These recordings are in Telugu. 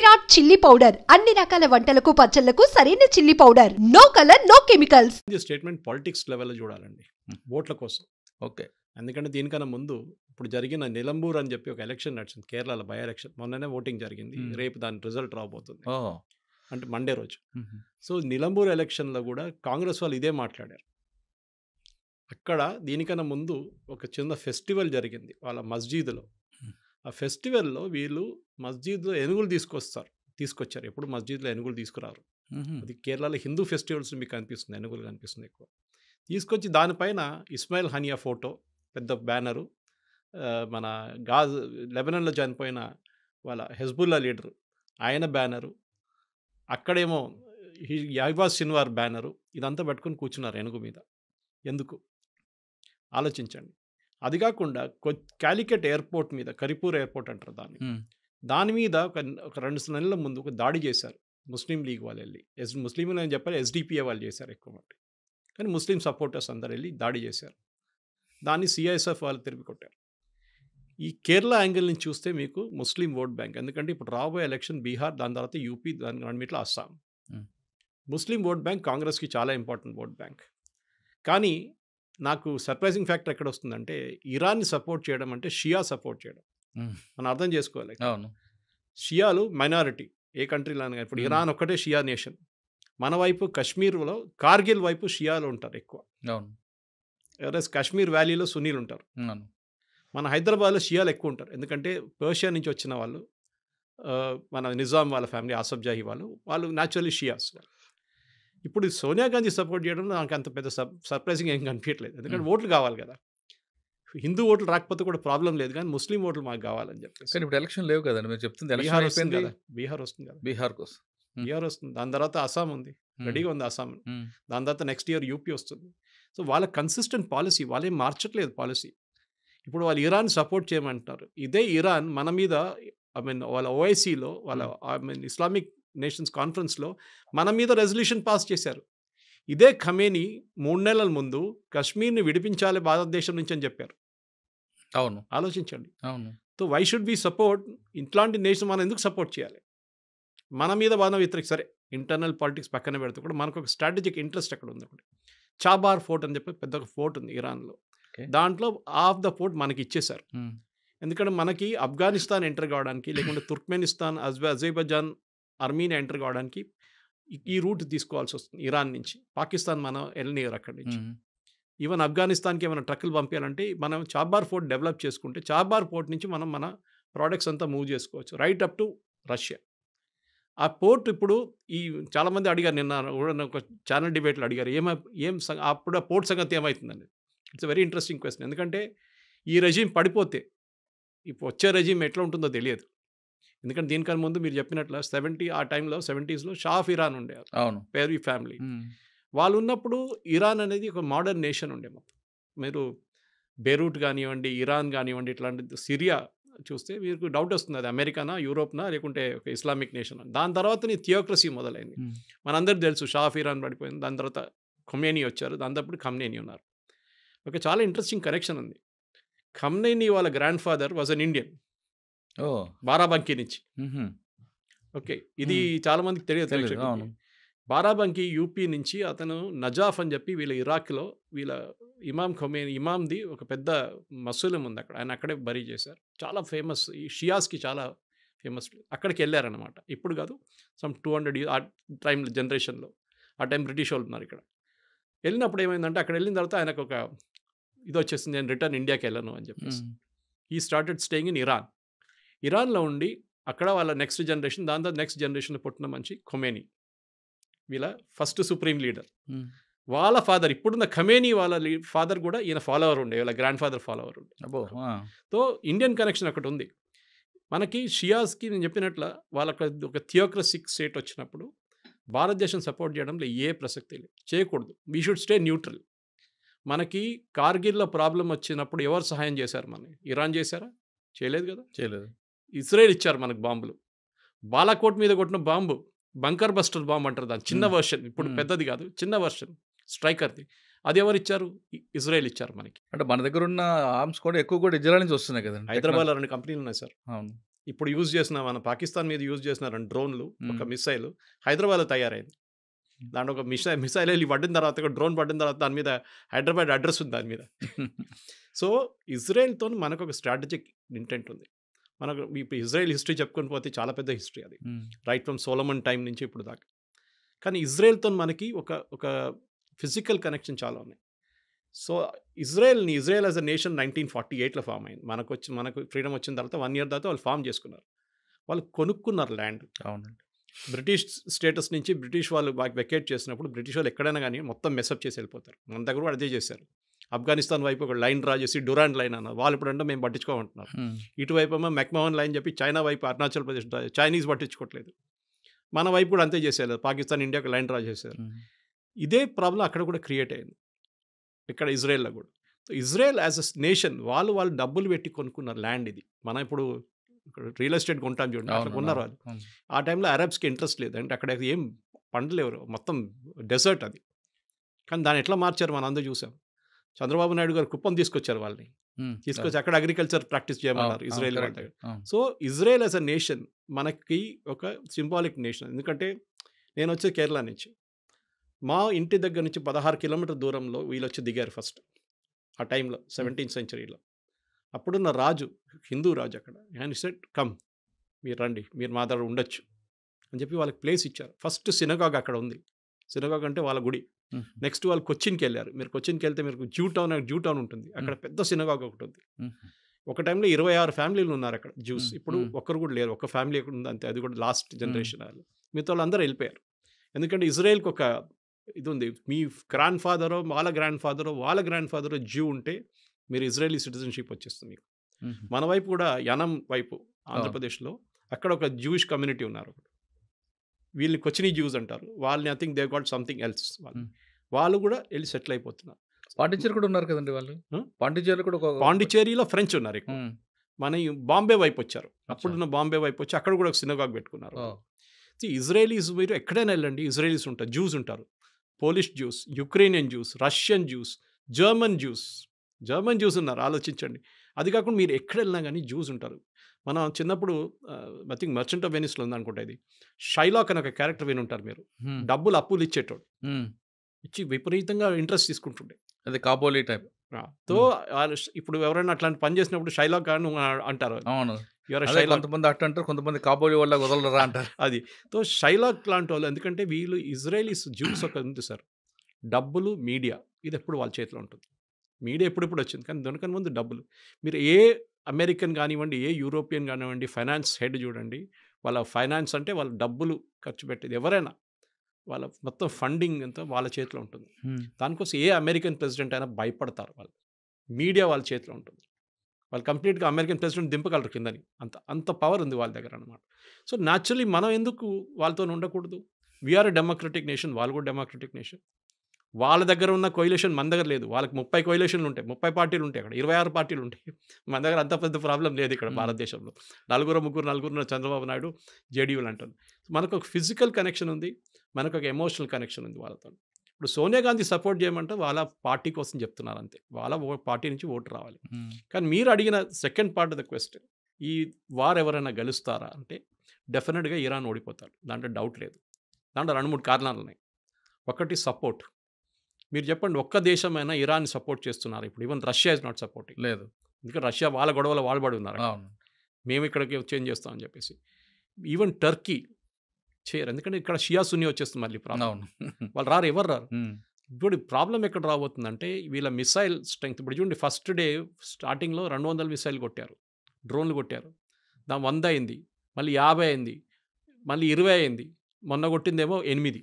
విరాట్ చిల్లీ పౌడర్ అన్ని రకాల వంటలకు పచ్చళ్లకు సరైన chilli powder. No colour no chemicals. ఈ స్టేట్మెంట్ పాలిటిక్స్ లెవెల్లో చూడాలండి, ఓట్ల కోసం. ఓకే. ఎందుకంటే దీనికన్నా ముందు ఇప్పుడు జరిగిన నిలంబూర్ అని చెప్పి ఒక ఎలక్షన్ నడిచింది కేరళలో, బై ఎలక్షన్. మొన్ననే ఓటింగ్ జరిగింది, రేపు దాని రిజల్ట్ రాబోతుంది, అంటే మండే రోజు. సో నిలంబూర్ ఎలక్షన్లో కూడా కాంగ్రెస్ వాళ్ళు ఇదే మాట్లాడారు. అక్కడ దీనికన్నా ముందు ఒక చిన్న ఫెస్టివల్ జరిగింది వాళ్ళ మస్జిద్లో. ఆ ఫెస్టివల్లో వీళ్ళు మస్జిద్లో ఏనుగులు తీసుకొచ్చారు. ఎప్పుడు మస్జిద్లో ఏనుగులు తీసుకురారు. అది కేరళలో హిందూ ఫెస్టివల్స్ మీకు కనిపిస్తుంది, ఏనుగులు కనిపిస్తుంది ఎక్కువ. తీసుకొచ్చి దానిపైన ఇస్మాయిల్ హనియా ఫోటో, పెద్ద బ్యానరు, మన లెబనాన్లో చనిపోయిన వాళ్ళ హెజ్బుల్లా లీడరు ఆయన బ్యానరు, అక్కడేమో యావాజ్ సిన్వార్ బ్యానరు, ఇదంతా పెట్టుకొని కూర్చున్నారు ఏనుగు మీద. ఎందుకు ఆలోచించండి. అది కాకుండా కాలికట్ ఎయిర్పోర్ట్ మీద, కరిపూర్ ఎయిర్పోర్ట్ అంటారు దాని మీద ఒక 2 నెలల ముందు ఒక దాడి చేశారు ముస్లిం లీగ్ వాళ్ళు వెళ్ళి. ముస్లింలు అని చెప్పారు, ఎస్డిపిఏ వాళ్ళు చేశారు ఎక్కువ మట్టి, కానీ ముస్లిం సపోర్టర్స్ అందరు వెళ్ళి దాడి చేశారు. దాన్ని సిఐఎస్ఎఫ్ వాళ్ళు తిరిగి కొట్టారు. ఈ కేరళ యాంగిల్ నుంచి చూస్తే మీకు ముస్లిం ఓట్ బ్యాంక్, ఎందుకంటే ఇప్పుడు రాబోయే ఎలక్షన్ బీహార్, దాని తర్వాత యూపీ, దాని రెండిట్లో అస్సాం. ముస్లిం ఓట్ బ్యాంక్ కాంగ్రెస్కి చాలా ఇంపార్టెంట్ ఓట్ బ్యాంక్. కానీ నాకు సర్ప్రైజింగ్ ఫ్యాక్టర్ ఎక్కడ వస్తుందంటే, ఇరాన్ని సపోర్ట్ చేయడం అంటే షియా సపోర్ట్ చేయడం. మనం అర్థం చేసుకోవాలి. షియాలు మైనారిటీ ఏ కంట్రీలో. ఇప్పుడు ఇరాన్ ఒక్కటే షియా నేషన్. మన వైపు కాశ్మీర్లో, కార్గిల్ వైపు షియాలు ఉంటారు ఎక్కువ, ఎవరైనా కాశ్మీర్ వ్యాలీలో సున్నీలు ఉంటారు. మన హైదరాబాద్లో షియాలు ఎక్కువ ఉంటారు, ఎందుకంటే పర్షియా నుంచి వచ్చిన వాళ్ళు, మన నిజాం వాళ్ళ ఫ్యామిలీ, ఆసఫ్ జాహీ వాళ్ళు న్యాచురల్లీ షియాస్. ఇప్పుడు సోనియా గాంధీ సపోర్ట్ చేయడం నాకు అంత పెద్ద సర్ప్రైజింగ్ ఏం కనిపించట్లేదు, ఎందుకంటే ఓట్లు కావాలి కదా. హిందూ ఓట్లు రాకపోతే కూడా ప్రాబ్లం లేదు, కానీ ముస్లిం ఓట్లు మాకు కావాలని చెప్పేసి. ఇప్పుడు ఎలక్షన్ లేవు కదండి మీరు చెప్తుంది. బీహార్ వస్తుంది కదా, బీహార్ కోసం బీహార్ వస్తుంది. దాని తర్వాత అస్సాం ఉంది, రెడీగా ఉంది అస్సాం. దాని తర్వాత నెక్స్ట్ ఇయర్ యూపీ వస్తుంది. సో వాళ్ళ కన్సిస్టెంట్ పాలసీ, వాళ్ళేం మార్చట్లేదు పాలసీ. ఇప్పుడు వాళ్ళు ఇరాన్ సపోర్ట్ చేయమంటారు. ఇదే ఇరాన్ మన మీద, వాళ్ళ ఓఐసీలో, వాళ్ళ ఇస్లామిక్ నేషన్స్ కాన్ఫరెన్స్లో మన మీద రెజల్యూషన్ పాస్ చేశారు. ఇదే ఖమేనీ 3 నెలల ముందు కశ్మీర్ని విడిపించాలి భారతదేశం నుంచి అని చెప్పారు. అవును, ఆలోచించండి. అవును. So why should be support ఇట్లాంటి నేషన్? మనం ఎందుకు సపోర్ట్ చేయాలి? మన మీద బాగా వ్యతిరేక, సరే ఇంటర్నల్ పాలిటిక్స్ పక్కన పెడుతూ కూడా మనకు ఒక స్ట్రాటజిక్ ఇంట్రెస్ట్ అక్కడ ఉంది. ఒకటి చాబార్ ఫోర్ట్ అని చెప్పి పెద్ద ఒక ఫోర్ట్ ఉంది ఇరాన్లో. దాంట్లో హాఫ్ ద ఫోర్ట్ మనకి ఇచ్చేశారు. ఎందుకంటే మనకి ఆఫ్ఘనిస్తాన్ ఎంటర్ కావడానికి, లేకుంటే తుర్క్మెనిస్తాన్, అజర్బైజాన్, ఆర్మీనియా ఎంటర్ కావడానికి ఈ రూట్ తీసుకోవాల్సి వస్తుంది ఇరాన్ నుంచి. పాకిస్తాన్ మనం వెళ్ళనియరు అక్కడి నుంచి. ఈవెన్ ఆఫ్ఘనిస్తాన్కి ఏమైనా ట్రక్కులు పంపించాలంటే మనం చాబార్ ఫోర్ట్ డెవలప్ చేసుకుంటే చాబార్ పోర్ట్ నుంచి మనం మన ప్రోడక్ట్స్ అంతా మూవ్ చేసుకోవచ్చు రైట్ అప్ టు రష్యా. ఆ పోర్ట్ ఇప్పుడు చాలామంది అడిగారు, నిన్న ఒక ఛానల్ డిబేట్లో అడిగారు, అప్పుడు ఆ పోర్ట్ సంగతి ఏమవుతుందండి. It's very interesting question. ఎందుకంటే ఈ రెజీమ్ పడిపోతే ఇప్పుడు వచ్చే రెజీమ్ ఎట్లా ఉంటుందో తెలియదు. ఎందుకంటే దీనికన్నా ముందు మీరు చెప్పినట్లు ఆ టైంలో 70s షా ఆఫ్ ఇరాన్ ఉండేవారు, పేర్వీ ఫ్యామిలీ. వాళ్ళు ఉన్నప్పుడు ఇరాన్ అనేది ఒక మోడర్న్ నేషన్ ఉండే. మొత్తం మీరు బెరూట్ కానివ్వండి, ఇరాన్ కానివ్వండి, ఇట్లాంటి సిరియా చూస్తే మీకు డౌట్ వస్తుంది, అది అమెరికానా, యూరోప్నా, లేకుంటే ఒక ఇస్లామిక్ నేషన్. దాని తర్వాత థియోక్రసీ మొదలైంది. మనందరికీ తెలుసు షా ఆఫ్ ఇరాన్ పడిపోయింది, దాని తర్వాత ఖొమేనీ వచ్చారు, దాని తప్పుడు ఖమ్నేనీ ఉన్నారు. ఒక చాలా ఇంట్రెస్టింగ్ కనెక్షన్ ఉంది. ఖమ్నేనీ వాళ్ళ grand father was an Indian, Barabanki నుంచి. ఓకే, ఇది చాలా మందికి తెలియదు. బారాబంకీ యూపీ నుంచి, అతను నజాఫ్ అని చెప్పి వీళ్ళ ఇరాక్లో వీళ్ళ ఇమాంది ఒక పెద్ద మసూలం ఉంది అక్కడ, ఆయన అక్కడే బరీ చేశారు. చాలా ఫేమస్, ఈ షియాస్కి చాలా ఫేమస్. అక్కడికి వెళ్ళారనమాట. ఇప్పుడు కాదు, సమ్ 200 years ఆ టైం జనరేషన్లో. ఆ టైం బ్రిటిష్ వాళ్ళు ఉన్నారు ఇక్కడ. వెళ్ళినప్పుడు ఏమైందంటే, అక్కడ వెళ్ళిన తర్వాత ఆయనకు ఒక ఇది వచ్చేసింది, నేను రిటర్న్ ఇండియాకి వెళ్ళను అని చెప్పేసి. ఈ స్టార్టెడ్ స్టేయింగ్ ఇన్ ఇరాన్లో ఉండి అక్కడ వాళ్ళ నెక్స్ట్ జనరేషన్, దాని తర్వాత నెక్స్ట్ జనరేషన్లో పుట్టిన మనిషి ఖొమేనీ, వీళ్ళ ఫస్ట్ సుప్రీం లీడర్. వాళ్ళ ఫాదర్, ఇప్పుడున్న ఖమేనీ వాళ్ళ ఫాదర్ కూడా ఈయన ఫాలోవర్ ఉండే, వీళ్ళ గ్రాండ్ ఫాదర్ ఫాలోవర్ ఉండే. సో ఇండియన్ కనెక్షన్ ఒకటి ఉంది మనకి. షియాస్కి నేను చెప్పినట్ల వాళ్ళకి ఒక థియోక్రసిక్ స్టేట్ వచ్చినప్పుడు భారతదేశం సపోర్ట్ చేయడంలో ఏ ప్రసక్తి లేదు, చేయకూడదు. We should stay neutral. మనకి కార్గిల్లో ప్రాబ్లం వచ్చినప్పుడు ఎవరు సహాయం చేశారు? మనకి ఇరాన్ చేశారా? చేయలేదు కదా. చేయలేదు. ఇజ్రాయెల్ ఇచ్చారు మనకు బాంబులు. బాలాకోట్ మీద కొట్టిన బాంబు బంకర్ బస్టర్ బాంబు అంటారు దాన్ని, చిన్న వర్షన్, ఇప్పుడు పెద్దది కాదు, చిన్న వర్షన్ స్ట్రైకర్ది. అది ఎవరు ఇచ్చారు? ఇజ్రాయెల్ ఇచ్చారు మనకి. అంటే మన దగ్గర ఉన్న ఆర్మ్స్ కూడా ఎక్కువ కూడా ఇజ్రాయెల్ నుంచి వస్తున్నాయి కదండి. హైదరాబాద్లో 2 కంపెనీలు ఉన్నాయి సార్. అవును, ఇప్పుడు యూజ్ చేసిన మన పాకిస్తాన్ మీద యూజ్ చేసిన 2 డ్రోన్లు, ఒక మిసైల్ హైదరాబాద్లో తయారైంది. దాంట్లో ఒక మిసైల్ వెళ్ళి పడిన తర్వాత, ఒక డ్రోన్ పడిన తర్వాత దాని మీద హైదరాబాద్ అడ్రస్ ఉంది దాని మీద. సో ఇజ్రాయెల్తో మనకు ఒక స్ట్రాటజిక్ ఇంటెంట్ ఉంది. మనకు ఇప్పుడు ఇజ్రాయెల్ హిస్టరీ చెప్పుకొని పోతే చాలా పెద్ద హిస్టరీ అది, రైట్ ఫ్రమ్ సోలమన్ టైం నుంచి ఇప్పుడు దాకా. కానీ ఇజ్రాయెల్తో మనకి ఒక ఫిజికల్ కనెక్షన్ చాలా ఉన్నాయి. So Israel as a nation 1948లో ఫామ్ అయింది. మనకు ఫ్రీడమ్ వచ్చిన తర్వాత 1 year తర్వాత వాళ్ళు ఫామ్ చేసుకున్నారు. వాళ్ళు కొనుక్కున్నారు ల్యాండ్. అవునండి. బ్రిటిష్ స్టేటస్ నుంచి బ్రిటిష్ వాళ్ళు వెకేట్ చేసినప్పుడు బ్రిటిష్ వాళ్ళు ఎక్కడైనా కానీ మొత్తం మెసప్ చేసి వెళ్ళిపోతారు. మన దగ్గర కూడా అదే చేశారు. ఆఫ్ఘనిస్తాన్ వైపు ఒక లైన్ డ్రా చేసి డురాండ్ లైన్ అన్నారు. వాళ్ళు ఇప్పుడంటే మేము పట్టించుకోమంటున్నారు. ఇటువైపు ఏమో మెక్మోహన్ లైన్ చెప్పి చైనా వైపు అరుణాచల్ ప్రదేశ్ చైనీస్ పట్టించుకోవట్లేదు. మన వైపు కూడా అంతే చేసేయాలి. పాకిస్తాన్ ఇండియాకి లైన్ డ్రా చేశారు. ఇదే ప్రాబ్లం అక్కడ కూడా క్రియేట్ అయింది, ఇక్కడ ఇజ్రాయెల్లో కూడా. ఇజ్రాయెల్ యాజ్ అ నేషన్ వాళ్ళు డబ్బులు పెట్టి కొనుక్కున్నారు ల్యాండ్. ఇది మనం ఇప్పుడు రియల్ ఎస్టేట్ కొంటాం చూడండి, అట్లా కొన్నారు వాళ్ళు. ఆ టైంలో అరబ్స్కి ఇంట్రెస్ట్ లేదు, అంటే అక్కడ ఏం పంటలు ఎవరు, మొత్తం డెజర్ట్ అది. కానీ దాన్ని ఎట్లా మార్చారు మనం అందరూ చూసాం. చంద్రబాబు నాయుడు గారు కుప్పం తీసుకొచ్చారు వాళ్ళని, తీసుకొచ్చి అక్కడ అగ్రికల్చర్ ప్రాక్టీస్ చేయమన్నారు ఇజ్రాయెల్ వాళ్ళ దగ్గర. So Israel as a nation మనకి ఒక సింబాలిక్ నేషన్. ఎందుకంటే నేను వచ్చే కేరళ నుంచి, మా ఇంటి దగ్గర నుంచి 16 kilometers దూరంలో వీళ్ళు వచ్చి దిగారు ఫస్ట్ ఆ టైంలో 17th century. అప్పుడున్న రాజు, హిందూ రాజు అక్కడ, ఆయన సెట్ కమ్, మీరు రండి, మీరు మా దగ్గర ఉండొచ్చు అని చెప్పి వాళ్ళకి ప్లేస్ ఇచ్చారు. ఫస్ట్ సినగాగ్ అక్కడ ఉంది. సినగాగ్ అంటే వాళ్ళ గుడి. నెక్స్ట్ వాళ్ళు కొచ్చిన్కి వెళ్ళారు. మీరు కొచ్చిన్కి వెళ్తే మీకు జూ టౌన్ ఉంటుంది, అక్కడ పెద్ద సినగాగ్ ఒకటి ఉంది. ఒక టైంలో 26 ఫ్యామిలీలు ఉన్నారు అక్కడ జ్యూస్. ఇప్పుడు ఒక్కరు కూడా లేరు, ఒక ఫ్యామిలీ ఎక్కడ ఉంది అంతే, అది కూడా లాస్ట్ జనరేషన్ వాళ్ళు. మిగతా వాళ్ళు అందరూ వెళ్ళిపోయారు. ఎందుకంటే ఇజ్రాయెల్కి ఒక ఇది ఉంది, మీ గ్రాండ్ ఫాదరో వాళ్ళ గ్రాండ్ ఫాదరో జ్యూ ఉంటే మీరు ఇజ్రాయలీ సిటిజన్షిప్ వచ్చేస్తుంది మీకు. మన వైపు కూడా యనం వైపు ఆంధ్రప్రదేశ్లో అక్కడ ఒక జూయిష్ కమ్యూనిటీ ఉన్నారు. వీళ్ళని కొచ్చినీ జ్యూస్ అంటారు. వాళ్ళని I think they got something else. వాళ్ళు కూడా వెళ్ళి సెటిల్ అయిపోతున్నారు. పాండిచేరి కూడా ఉన్నారు కదండి వాళ్ళు. పాండిచేరిలో ఫ్రెంచ్ ఉన్నారు ఎక్కువ. మన బాంబే వైపు వచ్చారు. అప్పుడున్న బాంబే వైపు వచ్చి అక్కడ కూడా ఒక సినగాగ్ పెట్టుకున్నారు. ఇజ్రాయలీస్ మీరు ఎక్కడైనా వెళ్ళండి, ఇజ్రాయలీస్ ఉంటారు, జ్యూస్ ఉంటారు. Polish juice, Ukrainian juice, Russian juice, German juice ఉన్నారు. ఆలోచించండి. అది కాకుండా మీరు ఎక్కడ వెళ్ళినా కానీ జ్యూస్ ఉంటారు. మనం చిన్నప్పుడు ఐ థింక్ మర్చెంట్ ఆఫ్ వెనిస్లో ఉందనుకుంటా, ఇది షైలాక్ అని ఒక క్యారెక్టర్ విని ఉంటారు మీరు. డబ్బులు అప్పులు ఇచ్చేటోడు, ఇచ్చి విపరీతంగా ఇంట్రెస్ట్ తీసుకుంటుండే, అది కాబోలీ టైప్. తో ఇప్పుడు ఎవరైనా అట్లాంటి పని చేసినప్పుడు షైలాక్ అని అంటారు. అవును, కొంతమంది అట్ట అంటారు, కొంతమంది కాబోలీ వాళ్ళ వదలరా అంటారు. అది తో షైలాక్ లాంటి వాళ్ళు. ఎందుకంటే వీళ్ళు ఇజ్రాయలీస్ జ్యూస్ ఒక ఉంది సార్, డబ్బులు, మీడియా, ఇది ఎప్పుడు వాళ్ళ చేతిలో ఉంటుంది. మీడియా ఎప్పుడెప్పుడు వచ్చింది, కానీ దానికన్నా ముందు డబ్బులు. మీరు ఏ అమెరికన్ కానివ్వండి, ఏ యూరోపియన్ కానివ్వండి, ఫైనాన్స్ హెడ్ చూడండి, వాళ్ళ ఫైనాన్స్ అంటే వాళ్ళ డబ్బులు ఖర్చు పెట్టేది ఎవరైనా, వాళ్ళ మొత్తం ఫండింగ్ అంతా వాళ్ళ చేతిలో ఉంటుంది. దానికోసం ఏ అమెరికన్ ప్రెసిడెంట్ అయినా భయపడతారు. వాళ్ళు మీడియా వాళ్ళ చేతిలో ఉంటుంది. వాళ్ళు కంప్లీట్గా అమెరికన్ ప్రెసిడెంట్ దింపగలరు కిందని, అంత పవర్ ఉంది వాళ్ళ దగ్గర అనమాట. సో న్యాచురలీ మనం ఎందుకు వాళ్ళతో ఉండకూడదు? వీఆర్ ఎ డెమోక్రటిక్ నేషన్, వాళ్ళు కూడా డెమోక్రటిక్ నేషన్. వాళ్ళ దగ్గర ఉన్న కోయిలేషన్ మన దగ్గర లేదు. వాళ్ళకి 30 కోయిలేషన్లు ఉంటాయి, 30 పార్టీలు ఉంటాయి, అక్కడ 26 పార్టీలు ఉంటాయి. మన దగ్గర అంత పెద్ద ప్రాబ్లం లేదు ఇక్కడ భారతదేశంలో. నలుగురు చంద్రబాబు నాయుడు జేడీయూలు అంటారు. మనకు ఒక ఫిజికల్ కనెక్షన్ ఉంది, మనకు ఒక ఎమోషనల్ కనెక్షన్ ఉంది వాళ్ళతో. ఇప్పుడు సోనియా గాంధీ సపోర్ట్ చేయమంటే వాళ్ళ పార్టీ కోసం చెప్తున్నారు అంతే, వాళ్ళ పార్టీ నుంచి ఓటు రావాలి. కానీ మీరు అడిగిన second part of the question, ఈ వార్ ఎవరైనా గెలుస్తారా అంటే డెఫినెట్గా ఇరాన్ ఓడిపోతారు, దాంట్లో డౌట్ లేదు. దాంట్లో 2-3 కారణాలు ఉన్నాయి. ఒకటి సపోర్ట్. మీరు చెప్పండి, ఒక్క దేశమైనా ఇరాన్ సపోర్ట్ చేస్తున్నారు ఇప్పుడు? Even Russia is not supporting. లేదు, ఎందుకంటే రష్యా వాళ్ళ గొడవలో వాళ్ళు పడి ఉన్నారు, మేము ఇక్కడికి చేంజ్ చేస్తామని చెప్పేసి. ఈవెన్ టర్కీ చేయరు, ఎందుకంటే ఇక్కడ షియా సున్నీ వచ్చేస్తుంది మళ్ళీ ప్రాబ్లం. వాళ్ళు రారు, ఎవరు రారు. ఇప్పుడు ప్రాబ్లం ఎక్కడ రాబోతుందంటే వీళ్ళ మిసైల్ స్ట్రెంగ్త్. ఇప్పుడు చూడండి, ఫస్ట్ డే స్టార్టింగ్లో 200 మిసైల్ కొట్టారు, డ్రోన్లు కొట్టారు. దాని 100 అయింది, మళ్ళీ 50 అయింది, మళ్ళీ 20 అయింది, మొన్న కొట్టిందేమో 8.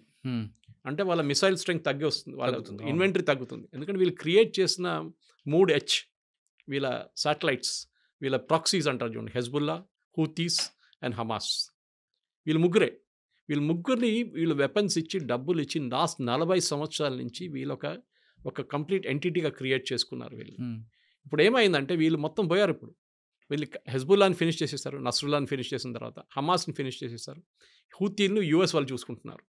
అంటే వాళ్ళ మిసైల్ స్ట్రెంగ్త్ తగ్గి వస్తుంది, వాళ్ళ ఇన్వెంటరీ తగ్గుతుంది. ఎందుకంటే వీళ్ళు క్రియేట్ చేసిన 3H వీళ్ళ శాటిలైట్స్, వీళ్ళ ప్రాక్సీస్ అంటారు చూడండి, హెజ్బుల్లా, హూతీస్ అండ్ హమాస్. వీళ్ళు ముగ్గురిని వీళ్ళు వెపన్స్ ఇచ్చి, డబ్బులు ఇచ్చి, లాస్ట్ 40 సంవత్సరాల నుంచి వీళ్ళు ఒక కంప్లీట్ ఎంటిటీగా క్రియేట్ చేసుకున్నారు వీళ్ళు. ఇప్పుడు ఏమైందంటే వీళ్ళు మొత్తం పోయారు. ఇప్పుడు వీళ్ళు హెజ్బుల్లాని ఫినిష్ చేసేస్తారు, నస్రుల్లాని ఫినిష్ చేసిన తర్వాత హమాస్ని ఫినిష్ చేసేస్తారు. హూతీలను US వాళ్ళు చూసుకుంటున్నారు.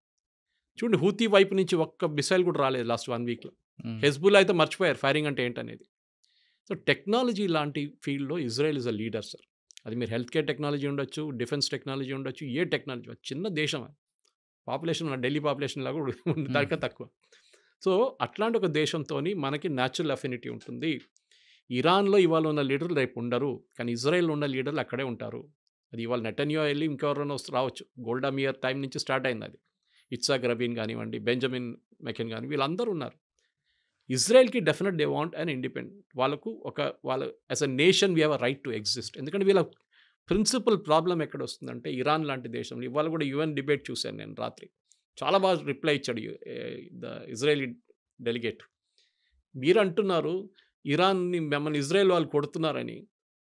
చూడండి, హూతీ వైపు నుంచి ఒక్క మిసైల్ కూడా రాలేదు లాస్ట్ 1 వీక్లో. హెజ్బుల్లా అయితే మర్చిపోయారు ఫైరింగ్ అంటే ఏంటనేది. సో టెక్నాలజీ లాంటి ఫీల్డ్లో Israel is a leader sir. అది మీరు హెల్త్ కేర్ టెక్నాలజీ ఉండొచ్చు, డిఫెన్స్ టెక్నాలజీ ఉండొచ్చు, ఏ టెక్నాలజీ, చిన్న దేశం అది. పాపులేషన్ మన ఢిల్లీ పాపులేషన్ లాగా దానికన్నా తక్కువ. సో అట్లాంటి ఒక దేశంతో మనకి న్యాచురల్ అఫినిటీ ఉంటుంది. ఇరాన్లో ఇవాళ ఉన్న లీడర్లు రేపు ఉండరు, కానీ ఇజ్రాయెల్ ఉన్న లీడర్లు అక్కడే ఉంటారు. అది ఇవాళ నెటన్యాహు వెళ్ళి ఇంకెవరైనా రావచ్చు. గోల్డా మియర్ టైం నుంచి స్టార్ట్ అయింది అది. ఇట్సాక్ రబీన్ కానివ్వండి, బెంజమిన్ మెకెన్ కానీ, వీళ్ళందరూ ఉన్నారు. ఇజ్రాయెల్కి definite they want and independent. వాళ్ళకు వాళ్ళ as a nation we have a right to exist. ఎందుకంటే వీళ్ళ ప్రిన్సిపల్ ప్రాబ్లం ఎక్కడ వస్తుందంటే, ఇరాన్ లాంటి దేశంలో ఇవాళ కూడా యుఎన్ డిబేట్ చూశాను నేను రాత్రి. చాలా బాగా రిప్లై ఇచ్చాడు ద ఇజ్రాయలీ డెలిగేట్. మీరు అంటున్నారు ఇరాన్ని మిమ్మల్ని ఇజ్రాయెల్ వాళ్ళు కొడుతున్నారని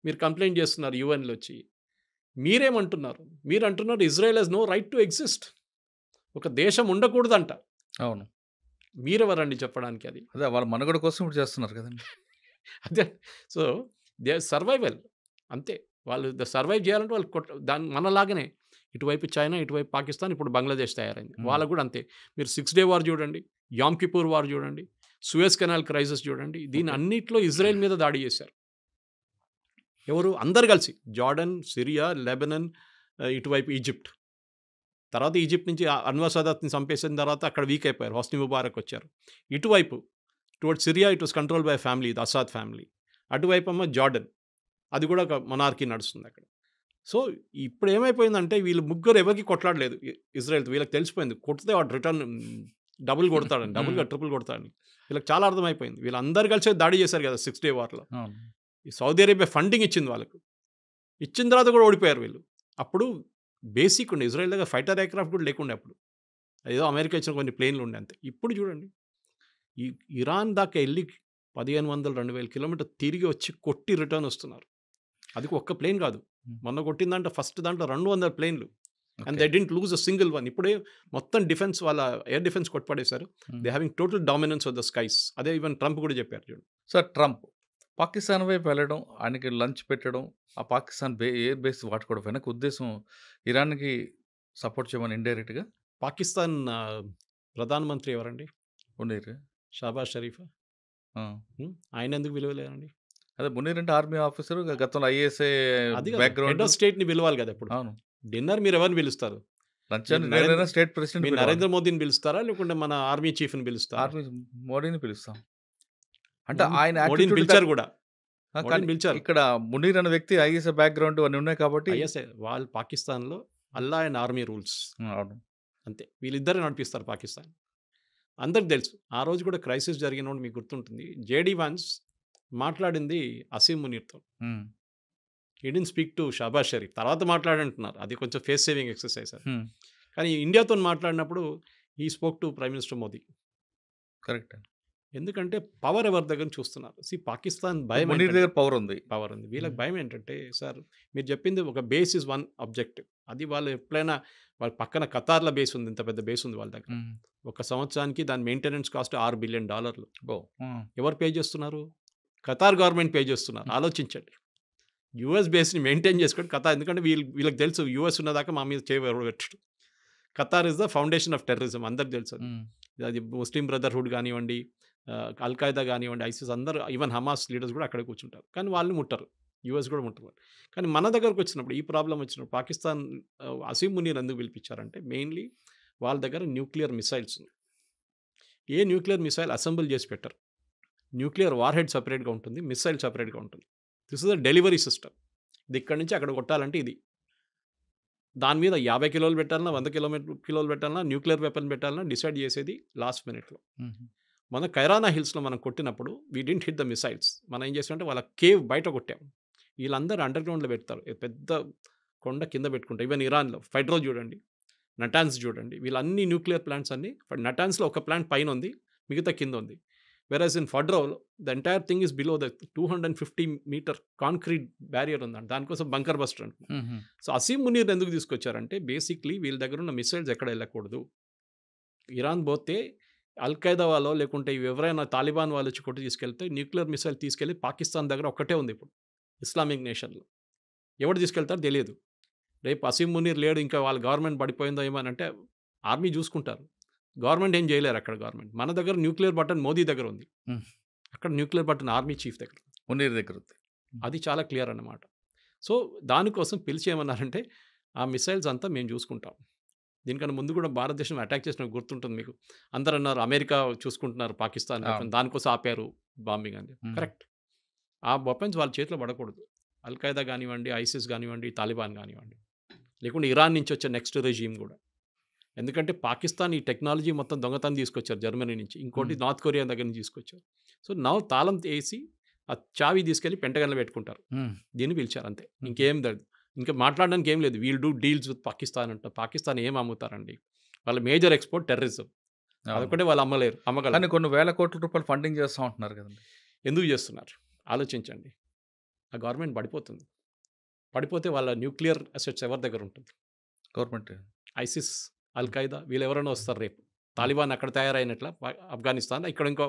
మీరు కంప్లైంట్ చేస్తున్నారు యుఎన్లో వచ్చి. మీరేమంటున్నారు? మీరు అంటున్నారు Israel has no right to exist. ఒక దేశం ఉండకూడదంట. అవును, మీరెవరండి చెప్పడానికి? అది అదే వాళ్ళ మనుగడ కోసం ఇప్పుడు చేస్తున్నారు కదండి. అదే. సో దే సర్వైవల్ అంతే. వాళ్ళు సర్వైవ్ చేయాలంటే వాళ్ళు దాని మనలాగానే ఇటువైపు చైనా, ఇటువైపు పాకిస్తాన్, ఇప్పుడు బంగ్లాదేశ్ తయారైంది. వాళ్ళకు కూడా అంతే. మీరు 6 డే వార్ చూడండి, యామ్ కిపూర్ వార్ చూడండి, సూయజ్ కెనాల్ క్రైసిస్ చూడండి. దీని అన్నిట్లో ఇజ్రాయెల్ మీద దాడి చేశారు. ఎవరు? అందరు కలిసి. జార్డన్, సిరియా, లెబనన్, ఇటువైపు ఈజిప్ట్. తర్వాత ఈజిప్ట్ నుంచి అన్వర్ సదాత్ని చంపేసిన తర్వాత అక్కడ వీక్ అయిపోయారు. హొస్ని ముబారక్ వచ్చారు. ఇటువైపు towards Syria it was control by family, the Assad family. అటువైపు అమ్మ జార్డన్, అది కూడా ఒక మొనార్కీ నడుస్తుంది అక్కడ. సో ఇప్పుడు ఏమైపోయిందంటే వీళ్ళు ముగ్గురు ఎవరికి కొట్లాడలేదు ఇజ్రాయెల్. వీళ్ళకి తెలిసిపోయింది కొడితే వాడు రిటర్న్ డబుల్ కొడతాడని, డబుల్గా ట్రిపుల్ కొడతాడని. వీళ్ళకి చాలా అర్థమైపోయింది. వీళ్ళందరూ కలిసి దాడి చేశారు కదా 6 డే వార్లో. ఈ సౌదీ అరేబియా ఫండింగ్ ఇచ్చింది వాళ్ళకు. ఇచ్చిన తర్వాత కూడా ఓడిపోయారు వీళ్ళు. అప్పుడు బేసిక్ ఉండే ఇజ్రాయెల్ దగ్గర ఫైటర్ ఎయిర్క్రాఫ్ట్ కూడా లేకుండే అప్పుడు. ఏదో అమెరికా ఇచ్చిన కొన్ని ప్లేన్లు ఉండే అంతే. ఇప్పుడు చూడండి ఈ ఇరాన్ దాకా వెళ్ళి 1500-2000 కిలోమీటర్ తిరిగి వచ్చి కొట్టి రిటర్న్ వస్తున్నారు. అది ఒక్క ప్లేన్ కాదు, మొన్న కొట్టిందంటే ఫస్ట్ దాంట్లో 200 ప్లేన్లు. And they didn't lose a single one. ఇప్పుడే మొత్తం డిఫెన్స్, వాళ్ళ ఎయిర్ డిఫెన్స్ కొట్టుపడేశారు. They having total dominance of the skies. అదే ఈవెన్ ట్రంప్ కూడా చెప్పారు చూడండి. సార్, ట్రంప్ పాకిస్తాన్ వైపు వెళ్ళడం, ఆయనకి లంచ్ పెట్టడం, ఆ పాకిస్తాన్ ఎయిర్ బేస్ వాడుకోవడం వెనక ఉద్దేశం ఇరాన్కి సపోర్ట్ చేయమని ఇండైరెక్ట్గా. పాకిస్తాన్ ప్రధానమంత్రి ఎవరండి? మునీర్. షాబాజ్ షరీఫ్. ఆయన ఎందుకు విలువలేదండి? అదే మునీర్ అంటే ఆర్మీ ఆఫీసర్, గతంలో ఐఏఎస్ఐ అది బ్యాక్గ్రౌండ్. హెడ్ ఆఫ్ స్టేట్ని పిలవాలి కదా. ఇప్పుడు అవును, డిన్నర్ మీరు ఎవరిని పిలుస్తారు? లంచ్ అని స్టేట్ ప్రెసిడెంట్. మీరు నరేంద్ర మోదీని పిలుస్తారా, లేకుంటే మన ఆర్మీ చీఫ్ని పిలుస్తారా? ఆర్మీ మోడీని పిలుస్తాం. అంటే ఆయన మోడీని పిలిచారు కూడా. కానీ పిలిచారు. ఇక్కడ మునీర్ అనే వ్యక్తి ఐఎస్ఐ బ్యాక్గ్రౌండ్ అన్నీ ఉన్నాయి కాబట్టి వాళ్ళు పాకిస్తాన్లో అల్లా అండ్ ఆర్మీ రూల్స్ అవును అంతే. వీళ్ళిద్దరే నడిపిస్తారు పాకిస్తాన్. అందరికి తెలుసు. ఆ రోజు కూడా క్రైసిస్ జరిగినప్పుడు మీకు గుర్తుంటుంది, జేడీ వాన్స్ మాట్లాడింది అసీం మునీర్తో. He didn't speak to Shahbaz Sharif. తర్వాత మాట్లాడంటున్నారు, అది కొంచెం ఫేస్ సేవింగ్ ఎక్సర్సైజ్. కానీ ఇండియాతో మాట్లాడినప్పుడు ఈ spoke to prime minister Modi. Correct. ఎందుకంటే పవర్ ఎవరి దగ్గర చూస్తున్నారు. పాకిస్తాన్ భయం, మునీర్ దగ్గర పవర్ ఉంది. వీళ్ళకి భయం ఏంటంటే, సార్ మీరు చెప్పింది ఒక బేస్ ఇస్ వన్ ఆబ్జెక్టివ్. అది వాళ్ళు ఎప్పుడైనా వాళ్ళ పక్కన ఖతార్లో బేస్ ఉంది, ఇంత పెద్ద బేస్ ఉంది వాళ్ళ దగ్గర. ఒక సంవత్సరానికి దాని మెయింటెనెన్స్ కాస్ట్ $6 బిలియన్. ఎవరు పే చేస్తున్నారు? ఖతార్ గవర్నమెంట్ పే చేస్తున్నారు. ఆలోచించండి. యూఎస్ బేస్ని మెయింటైన్ చేసుకొని ఖతార్, ఎందుకంటే వీళ్ళకి తెలుసు యూఎస్ ఉన్నదాకా మా మీద చేయబెట్టడు. Qatar is the foundation of terrorism, అందరికి తెలుసు. అది ముస్లిం బ్రదర్హుడ్ కానివ్వండి, అల్ఖాయిదా కానివ్వండి, ఐసిస్, అందరూ ఈవెన్ హమాస్ లీడర్స్ కూడా అక్కడే కూర్చుంటారు. కానీ వాళ్ళు ముట్టరు, యూఎస్ కూడా ముట్టరు. కానీ మన దగ్గరకు వచ్చినప్పుడు, ఈ ప్రాబ్లం వచ్చినప్పుడు పాకిస్తాన్ అసీం మునీర్ ఎందుకు పిలిపించారంటే, మెయిన్లీ వాళ్ళ దగ్గర న్యూక్లియర్ మిసైల్స్ ఉన్నాయి. ఏ న్యూక్లియర్ మిసైల్ అసెంబుల్ చేసి పెట్టరు. న్యూక్లియర్ వార్ హెడ్ సపరేట్గా ఉంటుంది, మిసైల్ సపరేట్గా ఉంటుంది. This is the delivery system. ఇది ఇక్కడి నుంచి అక్కడ కొట్టాలంటే ఇది. దాని మీద 50 కిలోలు పెట్టాలన్నా, 100 కిలోలు పెట్టాలన్నా, న్యూక్లియర్ వెపన్ పెట్టాలన్నా డిసైడ్ చేసేది లాస్ట్ మినిట్లో. మన కైరానా హిల్స్లో మనం కొట్టినప్పుడు we didn't hit the missiles. మనం ఏం చేసామంటే వాళ్ళ కేవ్ బయట కొట్టాం. వీళ్ళందరూ అండర్ గ్రౌండ్లో పెడతారు, పెద్ద కొండ కింద పెట్టుకుంటారు. ఈవెన్ ఇరాన్లో ఫైడ్రో చూడండి, నటాన్స్ చూడండి, వీళ్ళన్ని న్యూక్లియర్ ప్లాంట్స్ అన్ని. నటాన్స్లో ఒక ప్లాంట్ పైన ఉంది, మిగతా కింద ఉంది. వెరాజ్ ఇన్ ఫడ్రో the entire thing is below the 250 meter concrete barrier ఉందండి. దానికోసం బంకర్ బస్టర్ అంటున్నాం. సో అసీం మునీర్ ఎందుకు తీసుకొచ్చారంటే, బేసిక్లీ వీళ్ళ దగ్గర ఉన్న మిసైల్స్ ఎక్కడ వెళ్ళకూడదు. ఇరాన్ పోతే అల్ఖైదా వాళ్ళు, లేకుంటే ఎవరైనా తాలిబాన్ వాళ్ళు వచ్చి కొట్టి తీసుకెళ్తే న్యూక్లియర్ మిసైల్ తీసుకెళ్ళి పాకిస్తాన్ దగ్గర ఒక్కటే ఉంది ఇప్పుడు ఇస్లామిక్ నేషన్లో. ఎవరు తీసుకెళ్తారో తెలియదు. రేపు అసీం మునీర్ లేడు, ఇంకా వాళ్ళ గవర్నమెంట్ పడిపోయిందో ఏమనంటే ఆర్మీ చూసుకుంటారు, గవర్నమెంట్ ఏం చేయలేరు అక్కడ. గవర్నమెంట్ మన దగ్గర న్యూక్లియర్ బటన్ మోదీ దగ్గర ఉంది, అక్కడ న్యూక్లియర్ బటన్ ఆర్మీ చీఫ్ దగ్గర, మునీర్ దగ్గర ఉంది. అది చాలా క్లియర్ అన్నమాట. సో దానికోసం పిలిచి ఏమన్నారంటే ఆ మిసైల్స్ అంతా మేము చూసుకుంటాం. దీనికన్నా ముందు కూడా భారతదేశం అటాక్ చేసిన గుర్తుంటుంది మీకు. అందరూ అన్నారు అమెరికా చూసుకుంటున్నారు పాకిస్తాన్ అవును. దానికోసం ఆపారు బాంబింగ్ అని. కరెక్ట్. ఆ వెపన్స్ వాళ్ళ చేతిలో పడకూడదు. అల్‌ఖైదా కానివ్వండి, ఐసిస్ కానివ్వండి, తాలిబాన్ కానివ్వండి, లేకుంటే ఇరాన్ నుంచి వచ్చే నెక్స్ట్ రెజీమ్ కూడా. ఎందుకంటే పాకిస్తాన్ ఈ టెక్నాలజీ మొత్తం దొంగతనం తీసుకొచ్చారు జర్మనీ నుంచి. ఇంకోటి నార్త్ కొరియా దగ్గర నుంచి తీసుకొచ్చారు. సో తాళం వేసి ఆ చావి తీసుకెళ్ళి పెంటగన్లో పెట్టుకుంటారు. దీన్ని పిలిచారు అంతే. ఇంకేం లేదు. ఇంకా మాట్లాడడానికి ఏం లేదు. We'll do deals with Pakistan అంట. పాకిస్తాన్ ఏం అమ్ముతారండి? వాళ్ళ మేజర్ ఎక్స్పోర్ట్ టెర్రరిజం. అదొకటే వాళ్ళు అమ్మలేరు. కానీ అమ్మగలరు. కొన్ని వేల కోట్ల రూపాయలు ఫండింగ్ చేస్తూ ఉంటున్నారు కదండి. ఎందుకు చేస్తున్నారు? ఆలోచించండి. ఆ గవర్నమెంట్ పడిపోతుంది. పడిపోతే వాళ్ళ న్యూక్లియర్ అసెట్స్ ఎవరి దగ్గర ఉంటుంది? గవర్నమెంట్ ఐసిస్, అల్‌ఖైదా వీళ్ళు ఎవరైనా వస్తారు రేపు. తాలిబాన్ అక్కడ తయారైనట్ల ఆఫ్ఘనిస్తాన్ ఇక్కడ ఇంకో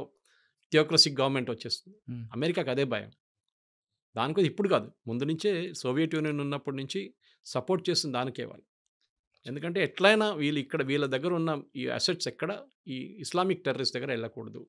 థియోక్రసిక్ గవర్నమెంట్ వచ్చేస్తుంది. అమెరికాకి అదే భయం. దానికోసం ఇప్పుడు కాదు, ముందు నుంచే సోవియట్ యూనియన్ ఉన్నప్పటి నుంచి సపోర్ట్ చేస్తుంది దానికే వాళ్ళు. ఎందుకంటే ఎట్లయినా వీళ్ళ దగ్గర ఉన్న ఈ అసెట్స్ ఎక్కడ ఈ ఇస్లామిక్ టెర్రరిస్ట్ దగ్గర వెళ్ళకూడదు.